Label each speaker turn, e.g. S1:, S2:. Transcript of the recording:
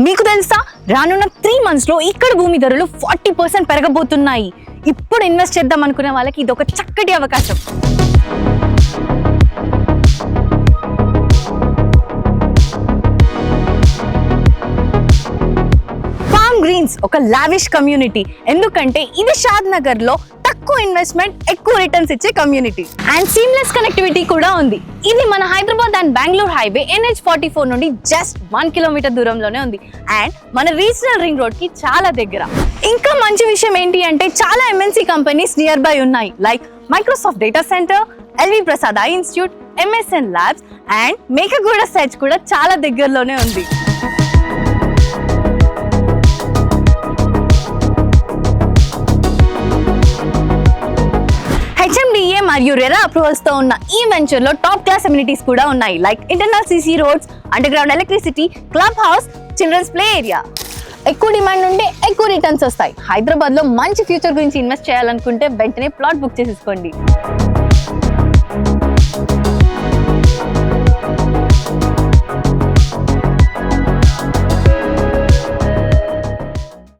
S1: మీకు తెలుసా, రానున్న 3 months లో ఇక్కడ భూమి ధరలు 40% పెరగబోతున్నాయి. ఇప్పుడు ఇన్వెస్ట్ చేద్దాం అనుకునే వాళ్ళకి ఇది ఒక చక్కటి అవకాశం. ఫార్మ్ గ్రీన్స్ ఒక లావిష్ కమ్యూనిటీ, ఎందుకంటే ఇది షాద్ నగర్ లో తక్కువ ఇన్వెస్ట్మెంట్ ఎక్కువ రిటర్న్స్ ఇచ్చే కమ్యూనిటీ అండ్ సీమ్లెస్ కనెక్టివిటీ కూడా ఉంది. ఇది మన Hyderabad and Bengaluru highway NH44 నుండి జస్ట్ 1 kilometer దూరంలోనే ఉంది అండ్ మన రీజనల్ రింగ్ రోడ్ కి చాలా దగ్గర. ఇంకా మంచి విషయం ఏంటి అంటే చాలా MNC కంపెనీస్ నియర్ బై ఉన్నాయి, like Microsoft data centre, LV Prasad I institute, MSN labs and Mekaguda search కూడా చాలా దగ్గరలోనే ఉంది. HMDA మరియు రెరా అప్రూవల్స్ తో ఉన్న ఈ వెంచర్ లో టాప్ క్లాస్ అమ్యూనిటీస్ కూడా ఉన్నాయి, like internal CC roads, underground electricity, club house, children's play area. ఎక్కువ డిమాండ్ ఉంటే ఎక్కువ రిటర్న్స్ వస్తాయి. హైదరాబాద్ లో మంచి ఫ్యూచర్ గురించి ఇన్వెస్ట్ చేయాలనుకుంటే వెంటనే ప్లాట్ బుక్ చేసేసుకోండి.